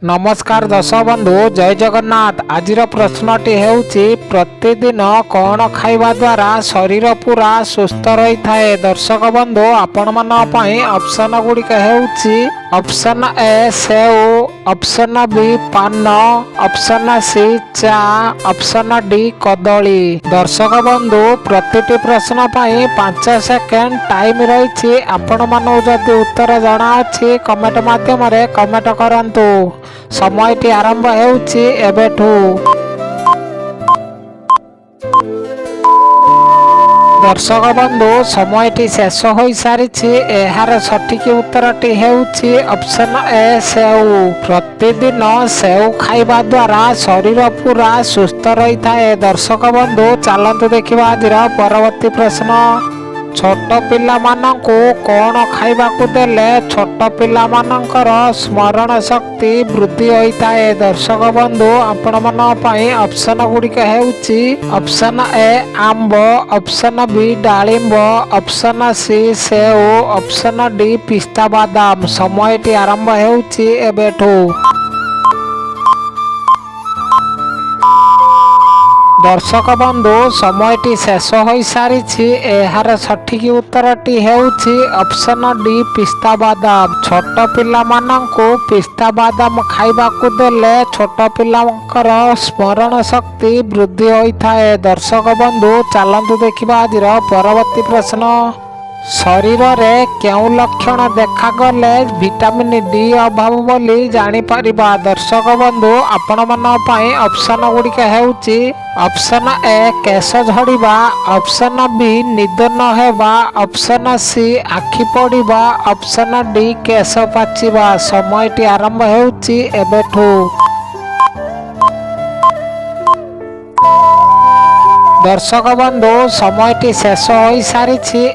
नमस्कार दर्शक बंधु जय जगन्नाथ। आज प्रश्नटी हेउची प्रतिदिन कौन खाइबा द्वारा शरीर पूरा सुस्थ रही थाए। दर्शक बंधु आपण मन पई ऑप्शन गुड़िक हेउची ऑप्शन ए सेव, ऑप्शन बी पान, ऑप्शन सी चा, ऑप्शन डी कदली। दर्शक बंधु प्रतिटी प्रश्न पई 5 सेकेंड टाइम रही। आपण मन जदि उत्तर जଣା अछि कमेंट माध्यम रे कमेंट करंतु। समयटी आरंभ हेउची एबेठू। दर्शक बंधु समयटी शेष हो सारी। एहार सठिक उत्तरटी हेउची ऑप्शन ए सेव। प्रतिदिन सेव खाइबा द्वारा शरीर पूरा सुस्थ रही थाए। दर्शक बंधु चलतु देखिबा आज परवर्ती प्रश्न। छोट पिला मानंकु कौन खाइबाकु देले छोट पिला मानंकर स्मरण शक्ति वृद्धि होइताए। दर्शक बंधु आपण मन पई ऑप्शन गुड़िक हेउची ऑप्शन ए आंब, ऑप्शन बी डालिंब, ऑप्शन सी सेव, ऑप्शन डी पिस्ता बादाम। समयटी आरंभ हेउची एबेठू। दर्शक बंधु समयटी शेष हो सारी। एहार सठिक उत्तरटी हेउची ऑप्शन डी पिस्ता बादाम। छोट पिला मानंकु पिस्ता बादाम खाइबाकु देले छोट पिलांकर स्मरण शक्ति वृद्धि होइथाए। दर्शक बंधु चलंतु देखिबा आज परवर्ती प्रश्न। शरीर रे केउ लक्षण देखा गले विटामिन डी अभाव बोली जानी परिबा। दर्शक बंधु आपण मन पई ऑप्शन गुड़िक हेउची ऑप्शन ए केश झड़िबा, ऑप्शन बी निद न हेबा, ऑप्शन सी आखि पड़िबा, ऑप्शन डी केश पाचिबा। समयटी आरंभ हेउची एबेठू। दर्शक बंधु समयटी शेष हो सारी।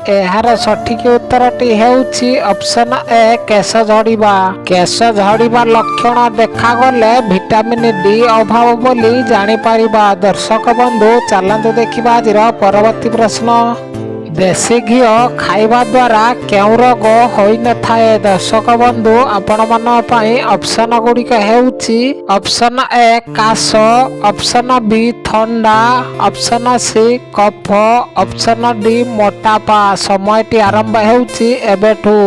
एहार सठिक उत्तरटी हेउची ऑप्शन ए केश झड़िबा। केश झड़िबा लक्षण देखा गले विटामिन डी अभाव बोली जानी परिबा। दर्शक बंधु चलंतु देखिबा आज परवर्ती प्रश्न। देशी घी खाइबा द्वारा केउ रोग होई न थाए। दर्शक बंधु आपण मन पई ऑप्शन गुड़िक हेउची ऑप्शन ए काश, ऑप्शन बी थंडा, ऑप्शन सी कफ, ऑप्शन डी मोटापा। समयटी आरंभ हेउची एबेठू।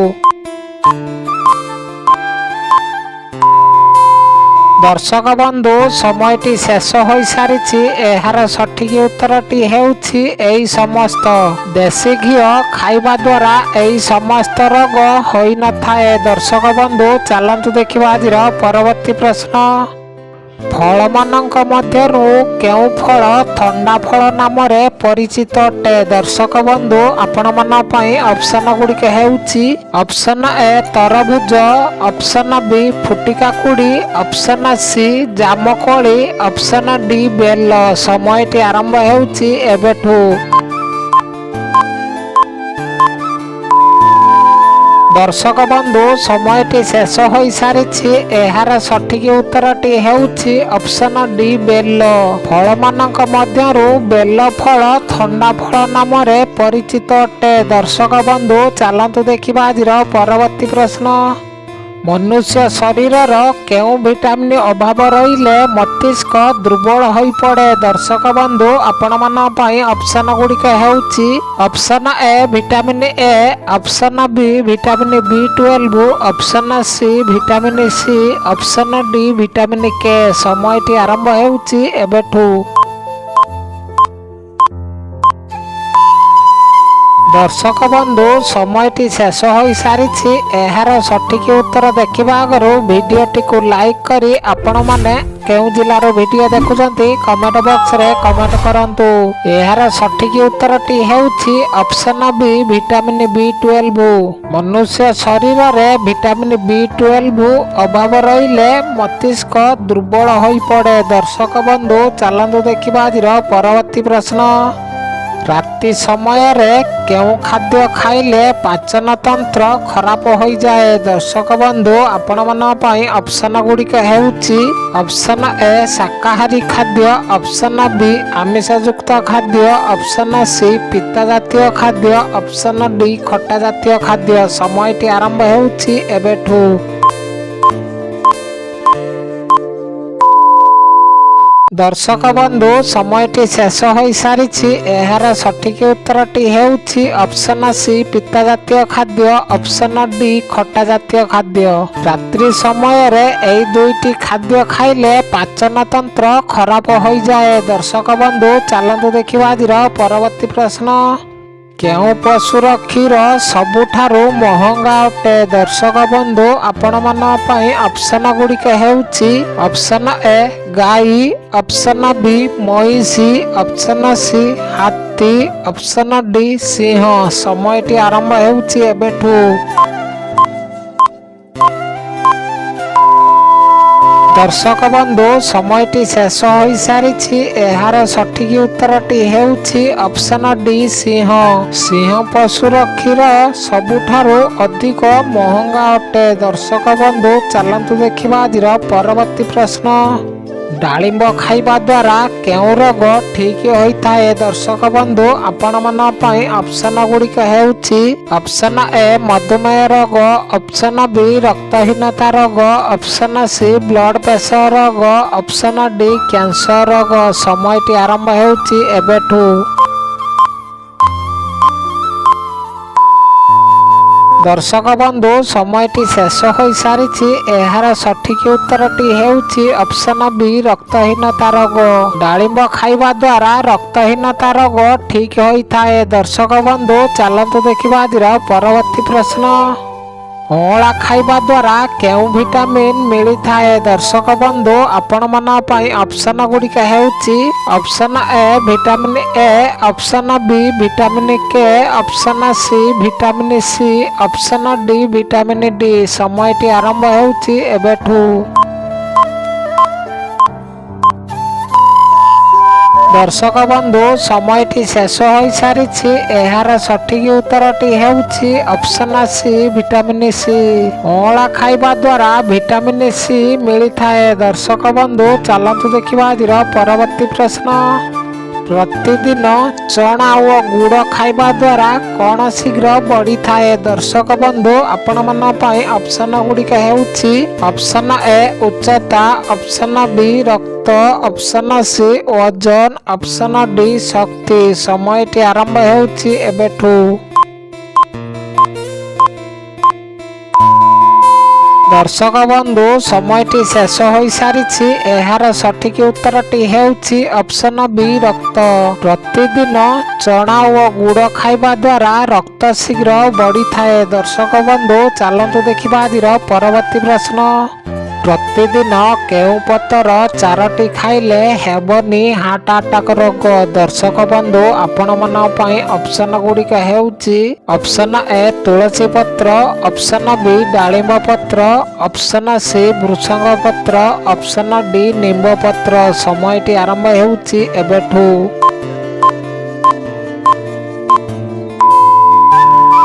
दर्शक बंधु समयटी शेष हो सारी। एहार सठिक उत्तरटी हेउची एई समस्त। देशी घी खाइबा द्वारा एई समस्त रोग होई न थाए। दर्शक बंधु चलंतु देखिबा आज परवर्ती प्रश्न। फल मानक मध्यरु केउ फल थंडा फल नाम रे परिचित अटे। दर्शक बंधु आपण मन पई ऑप्शन गुड़िक हेउची ऑप्शन ए तरबुज, ऑप्शन बी फुटिका कुड़ी, ऑप्शन सी जामकोली, ऑप्शन डी बेल। समयटी आरंभ हेउची एबेठू। दर्शक बंधु समयटी शेष हो सारी। एहार सठिक उत्तरटी हेउची ऑप्शन डी बेल। फल मानक मध्यरु बेल फल थंडा फल नाम रे परिचित अटे। दर्शक बंधु चलंतु देखिबा आज परवर्ती प्रश्न। मनुष्य शरीर केउ विटामिन अभाव रहिले मस्तिष्क दुर्बल होई पड़े। दर्शक बंधु आपण मन पई ऑप्शन गुड़िक हेउची option A vitamin A, option B vitamin B12, option C vitamin C, option D vitamin K. समयटी आरंभ हेउची एबेठू। दर्शक बंधु समयटी शेष हो सारी। एहार सठिक उत्तर देखिबा आगरु भिडियोटी को लाइक करी आपण माने केउ जिल्लार भिडियो देखुचंती कमेंट बॉक्स रे कमेंट करंतु। एहार सठिक उत्तरटी हेउची ऑप्शन बी विटामिन B12। मनुष्य शरीर रे विटामिन B12 अभाव रहिले मस्तिष्क दुर्बल होई पड़े। दर्शक बंधु चलंतु देखिबा आज परवर्ती प्रश्न। राति समय रे केउ खाद्य खाइले पाचन तंत्र खराब हो जाए। दर्शक बंधु आपण मन पई ऑप्शन गुड़िक हेउची ऑप्शन ए शाकाहारी खाद्य, ऑप्शन बी आमिष युक्त खाद्य, ऑप्शन सी पित्ता जातीय खाद्य, ऑप्शन डी खट्टा जातीय खाद्य। समयटी आरंभ हेउची एबेठू। दर्शक बंधु समयटी शेष हो सारी एहार सठिक उत्तरटी हेउछि ऑप्शन सी पित्ता जातीय खाद्य, ऑप्शन डी खट्टा जातीय खाद्य। रात्रि समय रे एई दुईटी खाद्य खाइले पाचन तंत्र खराब हो जाए। दर्शक बंधु चलतु देखिबा आजिर परवर्ती प्रश्न। केउ पशुर क्षीर सबुठारु महंगा अटे? दर्शक बंधु आपण मन पई ऑप्शन गुड़िक हेउछि ऑप्शन ए गाई, ऑप्शन बी महिषी, ऑप्शन सी हाथी, ऑप्शन डी सिंह। समयटी आरंभ हेउछि एबेठू। दर्शक बंधु समयटी शेष हो सारी एहार सठिक उत्तरटी हेउछि ऑप्शन डी सिंह। सिंह पशुर क्षीर सबुठारु अधिक महंगा अटे। दर्शक बंधु चलतु देखिबा आजिर परवर्ती प्रश्न। डालिंब खाइबा द्वारा केउ रोग ठीक होइथाए? दर्शक बंधु आपण मन पई ऑप्शन गुड़िक हेउछि ऑप्शन ए मधुमेह रोग, ऑप्शन बी रक्तहीनता रोग, ऑप्शन सी ब्लड प्रेशर रोग, ऑप्शन डी कैंसर रोग। समयटी आरंभ हेउछि एबेठू। दर्शक बंधु समयटी शेष हो सारी एहार सठिक उत्तरटी हेउछि ऑप्शन बी रक्तहीनता रोग। डालिंब खाइबा द्वारा रक्तहीनता रोग ठीक होइथाए। दर्शक बंधु चलतु देखिबा आजिर परवर्ती प्रश्न। अँला खाइबा द्वारा केउ विटामिन मिली थाए? दर्शक बंधु आपण मन पई ऑप्शन गुड़िक हेउछि option A vitamin A, option B vitamin K, option C vitamin C, option D vitamin D. समयटी आरंभ हेउछि एबेठू। दर्शक बंधु समयटी शेष हो सारी एहार सठिक उत्तरटी हेउछि ऑप्शन सी विटामिन सी। अँला खाइबा द्वारा विटामिन सी मिली थाए। दर्शक बंधु चलतु देखिबा आजिर परवर्ती प्रश्न। प्रतिदिन चना और गुड़ खाइबा द्वारा कौन शीघ्र बढ़ी थाए? दर्शक बंधु आपण मन पई ऑप्शन गुड़िक हेउछि ऑप्शन ए उच्चता, ऑप्शन बी रक्त, ऑप्शन सी वजन, ऑप्शन डी शक्ति। समयटी आरंभ हेउछि एबेठू। दर्शक बंधु समयटी शेष हो सारी एहार सठिक उत्तरटी हेउछि ऑप्शन बी रक्त। प्रतिदिन चना और गुड़ खाइबा द्वारा रक्त शीघ्र बढ़ी थाए। दर्शक बंधु चलतु देखिबा आजिर परवर्ती प्रश्न। प्रतिदिन केउ पतर चारोटी खाइले हेबनी हार्ट अटैक रोग? दर्शक बंधु आपण मन पई ऑप्शन गुड़िक हेउछि ऑप्शन ए तुलसी पत्र, ऑप्शन बी डालिंब पत्र, ऑप्शन सी भृषंग पत्र, ऑप्शन डी निंब पत्र। समयटी आरंभ हेउछि एबेठू।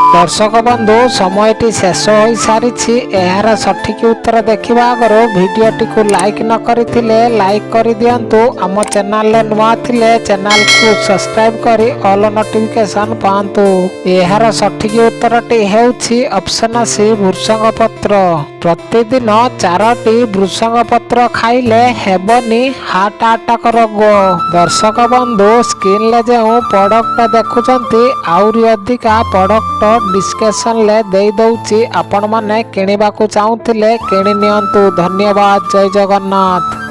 दर्शक बंधु समयटी शेष हो सारी एहार सठिक उत्तर देखिबा आगरो भिडियोटी को लाइक न करिथिले लाइक कर दियंतु। आम चैनल रे नुआ थिले चैनल को सब्सक्राइब करी ऑल नोटिफिकेशन पांतु। एहार सठिक उत्तरटी हेउछि ऑप्शन सी भृषंग पत्र। प्रतिदिन चारोटी भृषंग पत्र खाइले हेबनी हार्ट अटैक रोग। दर्शक बंधु स्क्रीन ले जो प्रोडक्ट देखुचंती आउरी अधिका प्रोडक्ट डिस्क्रिप्शन ले देई दउची आपण माने किनिबा को चाहुथिले किनि नियंतु। धन्यवाद। जय जगन्नाथ।